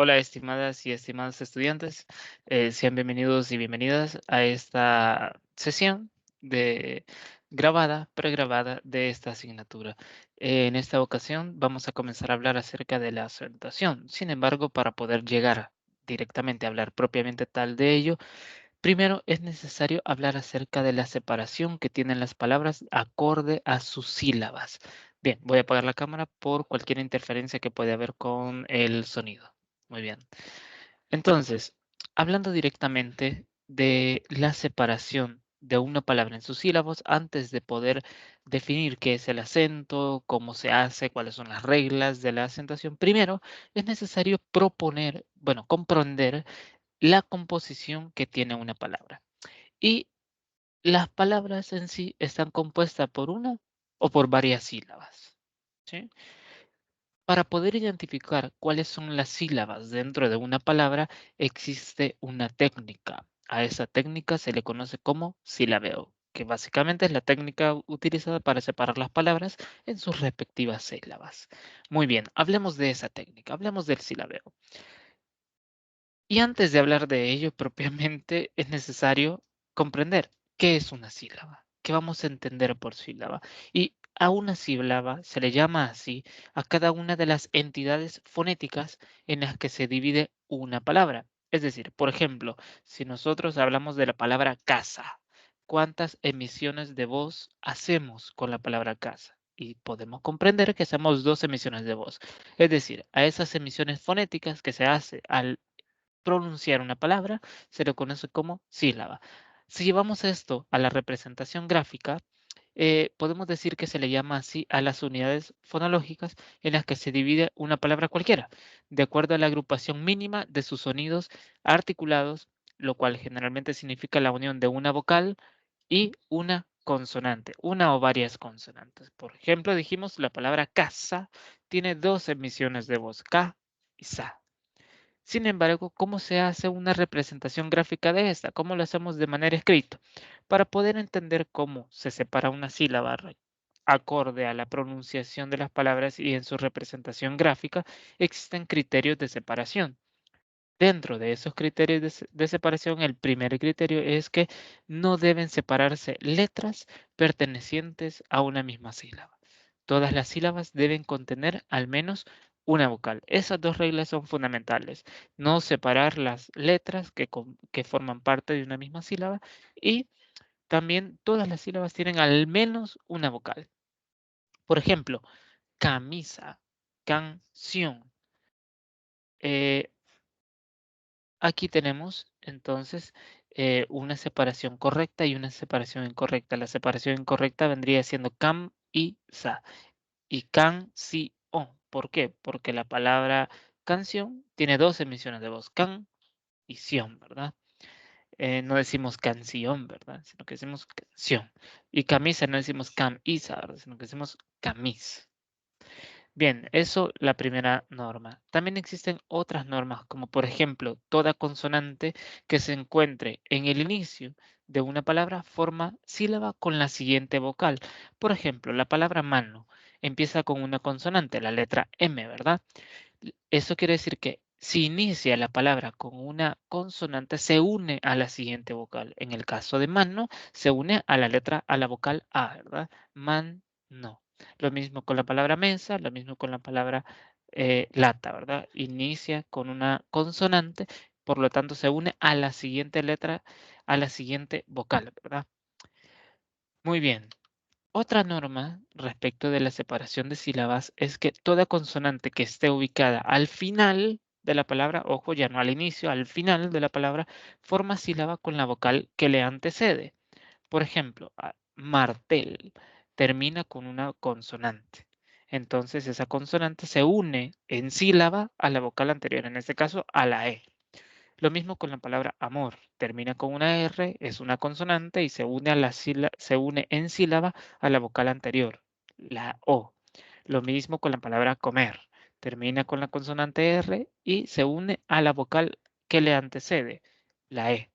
Hola, estimadas y estimados estudiantes. Sean bienvenidos y bienvenidas a esta sesión de pregrabada de esta asignatura. En esta ocasión vamos a comenzar a hablar acerca de la acentuación. Sin embargo, para poder llegar directamente a hablar propiamente tal de ello, primero es necesario hablar acerca de la separación que tienen las palabras acorde a sus sílabas. Bien, voy a apagar la cámara por cualquier interferencia que pueda haber con el sonido. Muy bien. Entonces, hablando directamente de la separación de una palabra en sus sílabos, antes de poder definir qué es el acento, cómo se hace, cuáles son las reglas de la acentuación, primero es necesario comprender la composición que tiene una palabra. Y las palabras en sí están compuestas por una o por varias sílabas, ¿sí? Para poder identificar cuáles son las sílabas dentro de una palabra, existe una técnica. A esa técnica se le conoce como silabeo, que básicamente es la técnica utilizada para separar las palabras en sus respectivas sílabas. Muy bien, hablemos de esa técnica, hablemos del silabeo. Y antes de hablar de ello propiamente, es necesario comprender qué es una sílaba, qué vamos a entender por sílaba. Y a una sílaba se le llama así a cada una de las entidades fonéticas en las que se divide una palabra. Es decir, por ejemplo, si nosotros hablamos de la palabra casa, ¿cuántas emisiones de voz hacemos con la palabra casa? Y podemos comprender que hacemos dos emisiones de voz. Es decir, a esas emisiones fonéticas que se hace al pronunciar una palabra se le conoce como sílaba. Si llevamos esto a la representación gráfica, podemos decir que se le llama así a las unidades fonológicas en las que se divide una palabra cualquiera, de acuerdo a la agrupación mínima de sus sonidos articulados, lo cual generalmente significa la unión de una vocal y una consonante, una o varias consonantes. Por ejemplo, dijimos la palabra casa tiene dos emisiones de voz, ka y sa. Sin embargo, ¿cómo se hace una representación gráfica de esta? ¿Cómo lo hacemos de manera escrita? Para poder entender cómo se separa una sílaba acorde a la pronunciación de las palabras y en su representación gráfica, existen criterios de separación. Dentro de esos criterios de separación, el primer criterio es que no deben separarse letras pertenecientes a una misma sílaba. Todas las sílabas deben contener al menos una vocal. Esas dos reglas son fundamentales. No separar las letras que forman parte de una misma sílaba y también todas las sílabas tienen al menos una vocal. Por ejemplo, camisa, canción. Eh, Aquí tenemos entonces una separación correcta y una separación incorrecta. La separación incorrecta vendría siendo cam y sa y canción. ¿Por qué? Porque la palabra canción tiene dos emisiones de voz, can y sion, ¿verdad? No decimos canción, ¿verdad? Sino que decimos canción. Y camisa no decimos camisa, ¿verdad? Sino que decimos camis. Bien, eso la primera norma. También existen otras normas, como por ejemplo, toda consonante que se encuentre en el inicio de una palabra forma sílaba con la siguiente vocal. Por ejemplo, la palabra mano empieza con una consonante, la letra M, ¿verdad? Eso quiere decir que si inicia la palabra con una consonante, se une a la siguiente vocal. En el caso de mano, se une a la letra, a la vocal A, ¿verdad? Man, no. Lo mismo con la palabra mesa, lo mismo con la palabra lata, ¿verdad? Inicia con una consonante, por lo tanto se une a la siguiente letra, a la siguiente vocal, ¿verdad? Muy bien. Otra norma respecto de la separación de sílabas es que toda consonante que esté ubicada al final de la palabra, ojo, ya no al inicio, al final de la palabra, forma sílaba con la vocal que le antecede. Por ejemplo, martel termina con una consonante. Entonces esa consonante se une en sílaba a la vocal anterior, en este caso a la E. Lo mismo con la palabra amor. Termina con una R, es una consonante y se une, se une en sílaba a la vocal anterior, la O. Lo mismo con la palabra comer. Termina con la consonante R y se une a la vocal que le antecede, la E.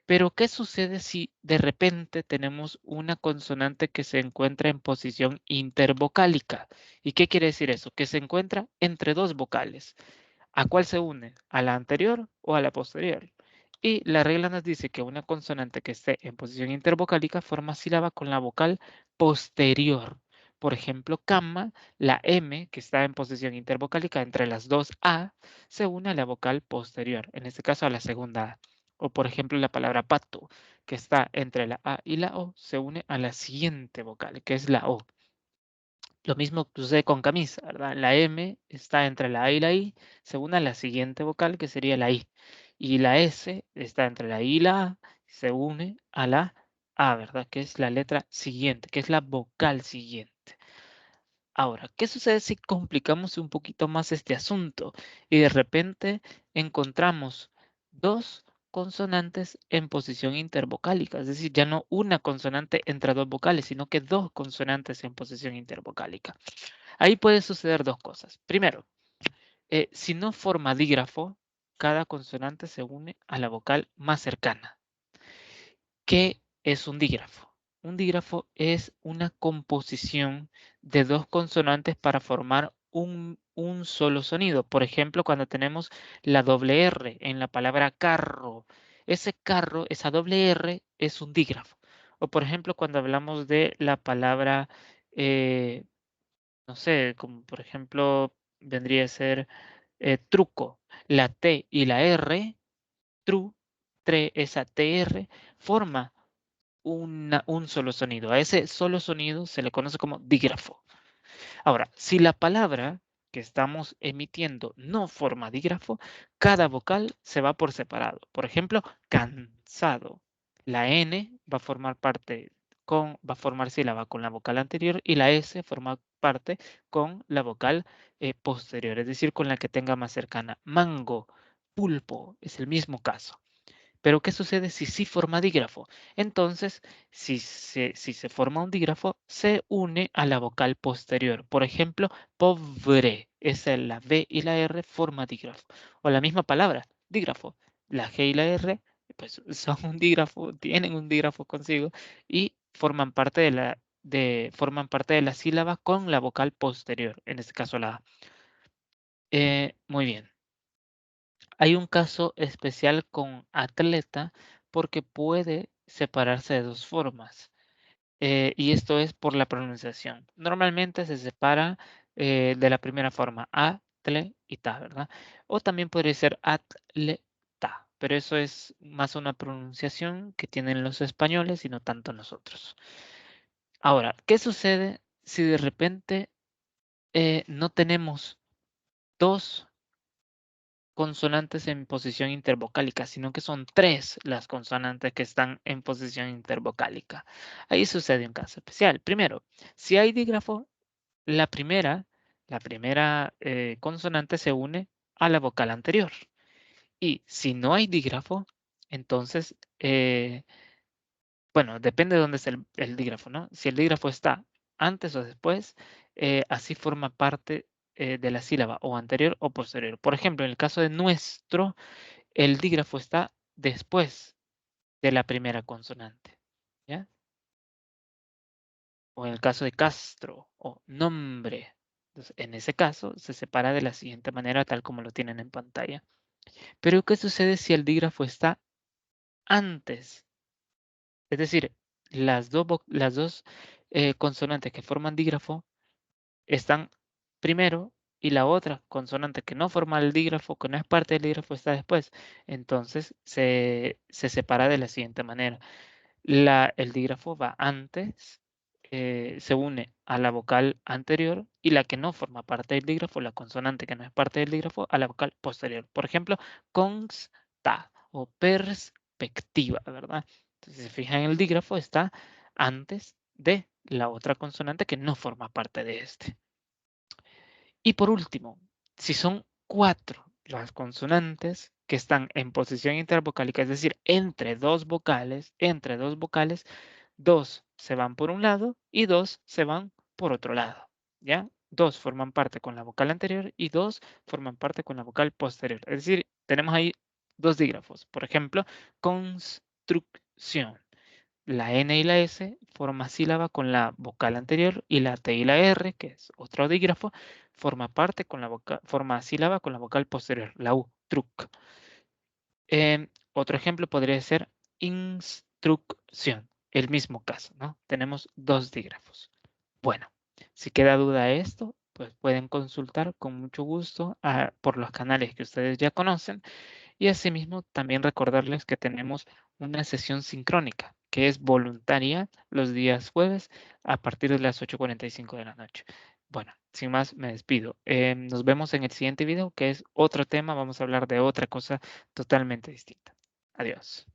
Pero, ¿qué sucede si de repente tenemos una consonante que se encuentra en posición intervocálica? ¿Y qué quiere decir eso? Que se encuentra entre dos vocales. ¿A cuál se une? ¿A la anterior o a la posterior? Y la regla nos dice que una consonante que esté en posición intervocálica forma sílaba con la vocal posterior. Por ejemplo, cama, la M, que está en posición intervocálica entre las dos A, se une a la vocal posterior, en este caso a la segunda A. O por ejemplo, la palabra pato, que está entre la A y la O, se une a la siguiente vocal, que es la O. Lo mismo que sucede con camisa, ¿verdad? La M está entre la A y la I, se une a la siguiente vocal que sería la I. Y la S está entre la I y la A, se une a la A, ¿verdad? Que es la letra siguiente, que es la vocal siguiente. Ahora, ¿qué sucede si complicamos un poquito más este asunto y de repente encontramos dos consonantes en posición intervocálica? Es decir, ya no una consonante entre dos vocales, sino que dos consonantes en posición intervocálica. Ahí puede suceder dos cosas. Primero, si no forma dígrafo, cada consonante se une a la vocal más cercana. ¿Qué es un dígrafo? Un dígrafo es una composición de dos consonantes para formar un solo sonido. Por ejemplo, cuando tenemos la doble R en la palabra carro, ese carro, esa doble R es un dígrafo. O por ejemplo, cuando hablamos de la palabra, eh, no sé, como por ejemplo vendría a ser truco, la T y la R, tru, esa TR forma un solo sonido. A ese solo sonido se le conoce como dígrafo. Ahora, si la palabra que estamos emitiendo no forma dígrafo, cada vocal se va por separado. Por ejemplo, cansado. La N va a formar parte va a formar sílaba con la vocal anterior y la S forma parte con la vocal posterior, es decir, con la que tenga más cercana. Mango, pulpo, es el mismo caso. Pero ¿qué sucede si sí forma dígrafo? Entonces, si se forma un dígrafo, se une a la vocal posterior. Por ejemplo, pobre, esa es la B y la R forma dígrafo. O la misma palabra, dígrafo. La G y la R, pues son un dígrafo, tienen un dígrafo consigo y forman parte de la sílaba con la vocal posterior, en este caso la A. Muy bien. Hay un caso especial con atleta porque puede separarse de dos formas, y esto es por la pronunciación. Normalmente se separa de la primera forma, a, tle y ta, ¿verdad? O también podría ser atleta, pero eso es más una pronunciación que tienen los españoles y no tanto nosotros. Ahora, ¿qué sucede si de repente no tenemos dos consonantes en posición intervocálica, sino que son tres las consonantes que están en posición intervocálica? Ahí sucede un caso especial. Primero, si hay dígrafo, la primera consonante se une a la vocal anterior. Y si no hay dígrafo, entonces, bueno, depende de dónde es el dígrafo, ¿no? Si el dígrafo está antes o después, así forma parte de la sílaba o anterior o posterior. Por ejemplo, en el caso de nuestro, el dígrafo está después de la primera consonante, ¿ya? O en el caso de Castro o nombre. Entonces, en ese caso, se separa de la siguiente manera, tal como lo tienen en pantalla. Pero, ¿qué sucede si el dígrafo está antes? Es decir, las dos consonantes que forman dígrafo están primero y la otra consonante que no forma el dígrafo, que no es parte del dígrafo, está después. Entonces, se separa de la siguiente manera. El dígrafo va antes, se une a la vocal anterior y la que no forma parte del dígrafo, la consonante que no es parte del dígrafo, a la vocal posterior. Por ejemplo, consta o perspectiva, ¿verdad? Entonces, si se fijan, el dígrafo está antes de la otra consonante que no forma parte de este. Y por último, si son cuatro las consonantes que están en posición intervocálica, es decir, entre dos vocales, dos se van por un lado y dos se van por otro lado, ¿ya? Dos forman parte con la vocal anterior y dos forman parte con la vocal posterior. Es decir, tenemos ahí dos dígrafos. Por ejemplo, construcción. la N y la S forma sílaba con la vocal anterior y la T y la R, que es otro dígrafo, forma sílaba con la vocal posterior, la U, truc. Otro ejemplo podría ser instrucción, el mismo caso, ¿no? Tenemos dos dígrafos. Bueno, si queda duda de esto, pues pueden consultar con mucho gusto por los canales que ustedes ya conocen y asimismo también recordarles que tenemos una sesión sincrónica que es voluntaria los días jueves a partir de las 8:45 de la noche. Bueno, sin más me despido. Nos vemos en el siguiente video que es otro tema. Vamos a hablar de otra cosa totalmente distinta. Adiós.